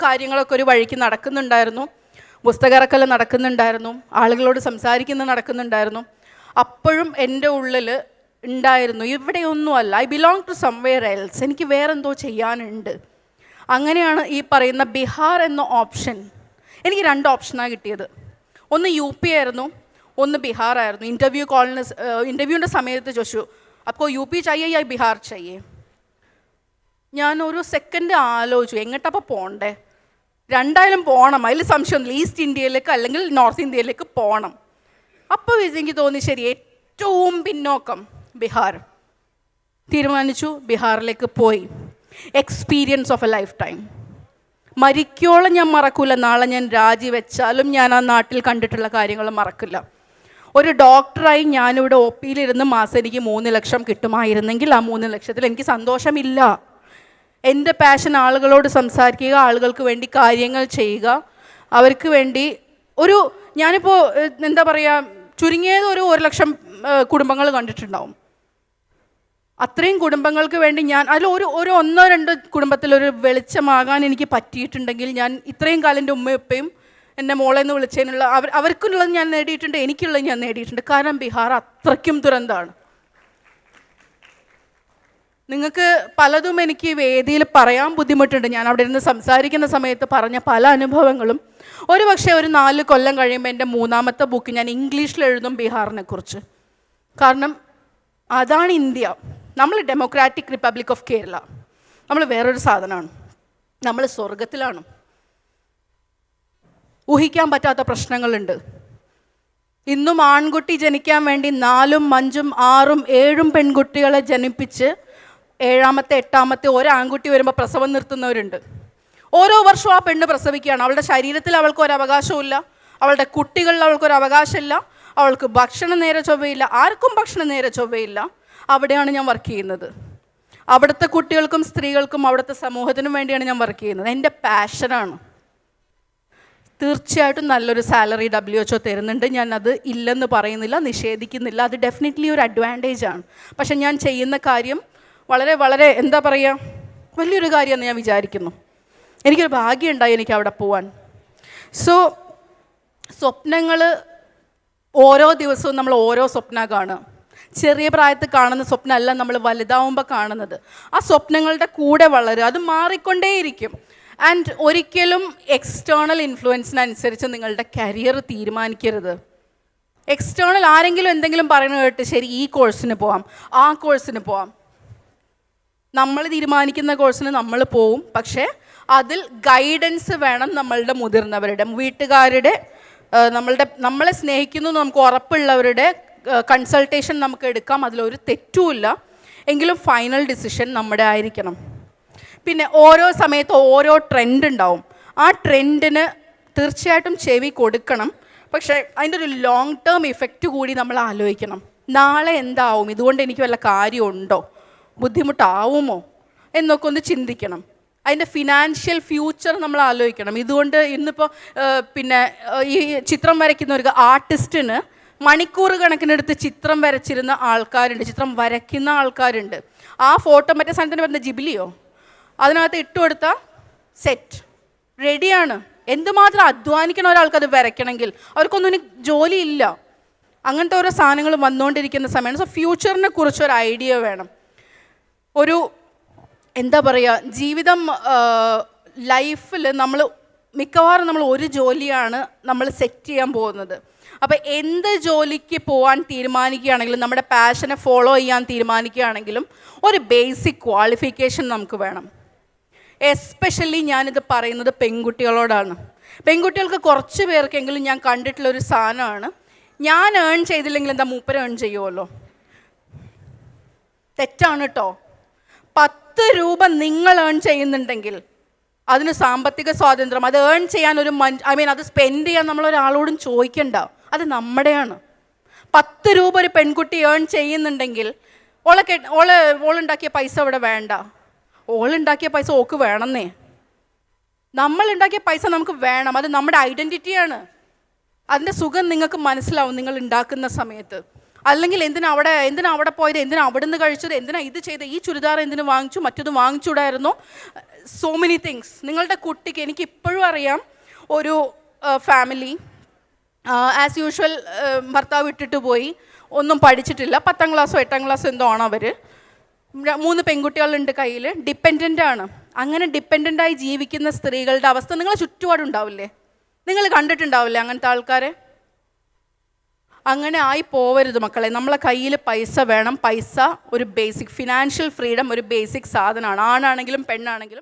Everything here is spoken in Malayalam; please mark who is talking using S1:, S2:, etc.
S1: കാര്യങ്ങളൊക്കെ ഒരു വഴിക്ക് നടക്കുന്നുണ്ടായിരുന്നു. പുസ്തക ഇറക്കൽ നടക്കുന്നുണ്ടായിരുന്നു, ആളുകളോട് സംസാരിക്കുന്നത് നടക്കുന്നുണ്ടായിരുന്നു. അപ്പോഴും എൻ്റെ ഉള്ളിൽ ഉണ്ടായിരുന്നു, ഇവിടെയൊന്നുമല്ല, I belong to somewhere else, എനിക്ക് വേറെന്തോ ചെയ്യാനുണ്ട്. അങ്ങനെയാണ് ഈ പറയുന്ന ബീഹാർ എന്ന ഓപ്ഷൻ. എനിക്ക് 2 ഓപ്ഷനാണ് കിട്ടിയത്. ഒന്ന് UP ആയിരുന്നു, ഒന്ന് ബീഹാർ ആയിരുന്നു. ഇൻ്റർവ്യൂവിൻ്റെ സമയത്ത് ചോദിച്ചു, അപ്പോൾ UP ചായേ യാ ബീഹാർ ചായേ? ഞാനൊരു സെക്കൻഡ് ആലോചിച്ചു, എങ്ങോട്ടപ്പോൾ പോകണ്ടേ? രണ്ടായാലും പോകണം, അതിൽ സംശയമൊന്നുമില്ല. ഈസ്റ്റ് ഇന്ത്യയിലേക്ക് അല്ലെങ്കിൽ നോർത്ത് ഇന്ത്യയിലേക്ക് പോകണം. അപ്പോൾ എനിക്ക് തോന്നി ശരി, ഏറ്റവും പിന്നോക്കം ബീഹാർ. തീരുമാനിച്ചു, ബീഹാറിലേക്ക് പോയി. Experience of a lifetime. മരിക്കോളം ഞാൻ മറക്കില്ല. നാളെ ഞാൻ രാജിവെച്ചാലും ഞാൻ ആ നാട്ടിൽ കണ്ടിട്ടുള്ള കാര്യങ്ങൾ മറക്കില്ല. ഒരു ഡോക്ടറായി ഞാനിവിടെ OPയിലിരുന്ന് മാസം എനിക്ക് 3 ലക്ഷം കിട്ടുമായിരുന്നെങ്കിൽ ആ 3 ലക്ഷത്തിൽ എനിക്ക് സന്തോഷമില്ല. എൻ്റെ പാഷൻ ആളുകളോട് സംസാരിക്കുക, ആളുകൾക്ക് വേണ്ടി കാര്യങ്ങൾ ചെയ്യുക, അവർക്ക് വേണ്ടി ഞാനിപ്പോൾ എന്താ പറയുക, ചുരുങ്ങിയത് 1 ലക്ഷം കുടുംബങ്ങൾ കണ്ടിട്ടുണ്ടാവും. അത്രയും കുടുംബങ്ങൾക്ക് വേണ്ടി ഞാൻ അതിൽ ഒരു 1-2 കുടുംബത്തിലൊരു വെളിച്ചമാകാൻ എനിക്ക് പറ്റിയിട്ടുണ്ടെങ്കിൽ ഞാൻ ഇത്രയും കാലം എൻ്റെ ഉമ്മയും എൻ്റെ മോളെ എന്ന് വിളിച്ചതിനുള്ള അവർക്കുള്ളത് ഞാൻ നേടിയിട്ടുണ്ട്, എനിക്കുള്ളത് ഞാൻ നേടിയിട്ടുണ്ട്. കാരണം ബീഹാർ അത്രയ്ക്കും ദുരന്തമാണ്. നിങ്ങൾക്ക് പലതും എനിക്ക് വേദിയിൽ പറയാൻ ബുദ്ധിമുട്ടുണ്ട്. ഞാൻ അവിടെ ഇരുന്ന് സംസാരിക്കുന്ന സമയത്ത് പറഞ്ഞ പല അനുഭവങ്ങളും ഒരു പക്ഷേ ഒരു 4 കൊല്ലം കഴിയുമ്പോൾ എൻ്റെ 3ാമത്തെ ബുക്ക് ഞാൻ ഇംഗ്ലീഷിൽ എഴുതും ബീഹാറിനെ കുറിച്ച്. കാരണം അതാണ് ഇന്ത്യ. നമ്മൾ ഡെമോക്രാറ്റിക് റിപ്പബ്ലിക് ഓഫ് കേരള, നമ്മൾ വേറൊരു സാധനമാണ്. നമ്മൾ സ്വർഗത്തിലാണ്. ഊഹിക്കാൻ പറ്റാത്ത പ്രശ്നങ്ങളുണ്ട്. ഇന്നും ആൺകുട്ടി ജനിക്കാൻ വേണ്ടി 4ഉം 5ഉം 6ഉം 7ഉം പെൺകുട്ടികളെ ജനിപ്പിച്ച് 7ാമത്തെ 8ാമത്തെ ഒരാൺകുട്ടി വരുമ്പോൾ പ്രസവം നിർത്തുന്നവരുണ്ട്. ഓരോ വർഷവും ആ പെണ്ണ് പ്രസവിക്കുകയാണ്. അവളുടെ ശരീരത്തിൽ അവൾക്കൊരു അവകാശമില്ല, അവളുടെ കുട്ടികളിൽ അവൾക്കൊരു അവകാശമില്ല, അവൾക്ക് ഭക്ഷണം നേരെ ചൊവ്വയില്ല, ആർക്കും ഭക്ഷണം നേരെ ചൊവ്വയില്ല. അവിടെയാണ് ഞാൻ വർക്ക് ചെയ്യുന്നത്. അവിടുത്തെ കുട്ടികൾക്കും സ്ത്രീകൾക്കും അവിടുത്തെ സമൂഹത്തിനും വേണ്ടിയാണ് ഞാൻ വർക്ക് ചെയ്യുന്നത്. എൻ്റെ പാഷനാണ്. തീർച്ചയായിട്ടും നല്ലൊരു സാലറി WHO തരുന്നുണ്ട്. ഞാനത് ഇല്ലെന്ന് പറയുന്നില്ല, നിഷേധിക്കുന്നില്ല. അത് ഡെഫിനറ്റ്ലി ഒരു അഡ്വാൻറ്റേജ് ആണ്. പക്ഷെ ഞാൻ ചെയ്യുന്ന കാര്യം വളരെ വളരെ എന്താ പറയുക, വലിയൊരു കാര്യമെന്ന് ഞാൻ വിചാരിക്കുന്നു. എനിക്കൊരു ഭാഗ്യമുണ്ടായി എനിക്ക് അവിടെ പോവാൻ. സ്വപ്നങ്ങൾ ഓരോ ദിവസവും നമ്മൾ ഓരോ സ്വപ്നം കാണുക. ചെറിയ പ്രായത്തിൽ കാണുന്ന സ്വപ്നമല്ല നമ്മൾ വലുതാവുമ്പോൾ കാണുന്നത്. ആ സ്വപ്നങ്ങളുടെ കൂടെ വളരുക, അത് മാറിക്കൊണ്ടേയിരിക്കും. ആൻഡ് ഒരിക്കലും എക്സ്റ്റേണൽ ഇൻഫ്ലുവൻസിനനുസരിച്ച് നിങ്ങളുടെ കരിയർ തീരുമാനിക്കരുത്. എക്സ്റ്റേണൽ ആരെങ്കിലും എന്തെങ്കിലും പറയുന്നത് കേട്ട് ശരി ഈ കോഴ്സിന് പോവാം, ആ കോഴ്സിന് പോവാം. നമ്മൾ തീരുമാനിക്കുന്ന കോഴ്സിന് നമ്മൾ പോവും. പക്ഷേ അതിൽ ഗൈഡൻസ് വേണം നമ്മളുടെ മുതിർന്നവരുടെ, വീട്ടുകാരുടെ, നമ്മളെ സ്നേഹിക്കുന്നു നമുക്ക് ഉറപ്പുള്ളവരുടെ കൺസൾട്ടേഷൻ നമുക്ക് എടുക്കാം. അതിലൊരു തെറ്റുമില്ല. എങ്കിലും ഫൈനൽ ഡിസിഷൻ നമ്മുടെ ആയിരിക്കണം. പിന്നെ ഓരോ സമയത്ത് ഓരോ ട്രെൻഡ് ഉണ്ടാവും. ആ ട്രെൻഡിന് തീർച്ചയായിട്ടും ചെവി കൊടുക്കണം. പക്ഷേ അതിൻ്റെ ഒരു ലോങ് ടേം ഇഫക്റ്റ് കൂടി നമ്മൾ ആലോചിക്കണം. നാളെ എന്താവും, ഇതുകൊണ്ട് എനിക്ക് വല്ല കാര്യമുണ്ടോ, ബുദ്ധിമുട്ടാവുമോ എന്നൊക്കെ ഒന്ന് ചിന്തിക്കണം. അതിൻ്റെ ഫിനാൻഷ്യൽ ഫ്യൂച്ചർ നമ്മൾ ആലോചിക്കണം. ഇതുകൊണ്ട് ഇന്നിപ്പോൾ ഈ ചിത്രം വരയ്ക്കുന്ന ഒരു ആർട്ടിസ്റ്റിന് മണിക്കൂർ കണക്കിനെടുത്ത് ചിത്രം വരച്ചിരുന്ന ആൾക്കാരുണ്ട്, ചിത്രം വരയ്ക്കുന്ന ആൾക്കാരുണ്ട്. ആ ഫോട്ടോ മറ്റേ സാധനത്തിന് പറയുന്നത് ജിബിലിയോ, അതിനകത്ത് ഇട്ടുകൊടുത്ത സെറ്റ് റെഡിയാണ്. എന്തുമാത്രം അധ്വാനിക്കണം ഒരാൾക്കത് വരയ്ക്കണമെങ്കിൽ. അവർക്കൊന്നും ഇനി ജോലിയില്ല. അങ്ങനത്തെ ഓരോ സാധനങ്ങൾ വന്നുകൊണ്ടിരിക്കുന്ന സമയമാണ്. ഫ്യൂച്ചറിനെ കുറിച്ചൊരു ഐഡിയ വേണം. ഒരു എന്താ പറയുക, ജീവിതം ലൈഫിൽ മിക്കവാറും നമ്മൾ ഒരു ജോലിയാണ് നമ്മൾ സെറ്റ് ചെയ്യാൻ പോകുന്നത്. അപ്പോൾ എന്ത് ജോലിക്ക് പോകാൻ തീരുമാനിക്കുകയാണെങ്കിലും, നമ്മുടെ പാഷനെ ഫോളോ ചെയ്യാൻ തീരുമാനിക്കുകയാണെങ്കിലും ഒരു ബേസിക് ക്വാളിഫിക്കേഷൻ നമുക്ക് വേണം. എസ്പെഷ്യലി ഞാനിത് പറയുന്നത് പെൺകുട്ടികളോടാണ്. പെൺകുട്ടികൾക്ക് കുറച്ച് പേർക്കെങ്കിലും ഞാൻ കണ്ടിട്ടുള്ളൊരു സാധനമാണ്, ഞാൻ ഏൺ ചെയ്തില്ലെങ്കിൽ എന്താ മൂപ്പര് ഏൺ ചെയ്യുമല്ലോ. തെറ്റാണ് കേട്ടോ. 10 രൂപ നിങ്ങൾ ഏൺ ചെയ്യുന്നുണ്ടെങ്കിൽ അതിന് സാമ്പത്തിക സ്വാതന്ത്ര്യം, അത് ഏൺ ചെയ്യാൻ അത് സ്പെൻഡ് ചെയ്യാൻ നമ്മളൊരാളോടും ചോദിക്കണ്ട, അത് നമ്മുടെയാണ്. 10 രൂപ ഒരു പെൺകുട്ടി ഏൺ ചെയ്യുന്നുണ്ടെങ്കിൽ ഓളുണ്ടാക്കിയ പൈസ അവിടെ വേണ്ട. ഓളുണ്ടാക്കിയ പൈസ ഓക്ക് വേണമെന്നേ. നമ്മളുണ്ടാക്കിയ പൈസ നമുക്ക് വേണം. അത് നമ്മുടെ ഐഡൻറ്റിറ്റിയാണ്. അതിൻ്റെ സുഖം നിങ്ങൾക്ക് മനസ്സിലാവും നിങ്ങൾ ഉണ്ടാക്കുന്ന സമയത്ത്. അല്ലെങ്കിൽ എന്തിനാ അവിടെ പോയത്, എന്തിനാ അവിടെ നിന്ന് കഴിച്ചത്, എന്തിനാ ഇത് ചെയ്ത്, ഈ ചുരിദാർ എന്തിനു വാങ്ങിച്ചു, മറ്റത് വാങ്ങിച്ചൂടായിരുന്നു. So many things. നിങ്ങളുടെ കുട്ടിക്ക്, എനിക്ക് ഇപ്പോഴും അറിയാം ഒരു ഫാമിലി ആസ് യൂഷ്വൽ ഭർത്താവ് ഇട്ടിട്ട് പോയി, ഒന്നും പഠിച്ചിട്ടില്ല, 10ാം ക്ലാസ്സോ 8ാം ക്ലാസ്സോ എന്തോ ആണ് അവർ. 3 പെൺകുട്ടികളുണ്ട് കയ്യിൽ, ഡിപ്പെൻഡൻ്റ് ആണ്. അങ്ങനെ ഡിപ്പെൻഡൻ്റായി ജീവിക്കുന്ന സ്ത്രീകളുടെ അവസ്ഥ നിങ്ങൾ ചുറ്റുപാടുണ്ടാവില്ലേ? നിങ്ങൾ കണ്ടിട്ടുണ്ടാവില്ലേ അങ്ങനത്തെ ആൾക്കാരെ? അങ്ങനെ ആയി പോവരുത് മക്കളെ. നമ്മളെ കയ്യിൽ പൈസ വേണം. പൈസ ഒരു ബേസിക് ഫിനാൻഷ്യൽ ഫ്രീഡം, ഒരു ബേസിക് സാധനമാണ്. ആണാണെങ്കിലും പെണ്ണാണെങ്കിലും.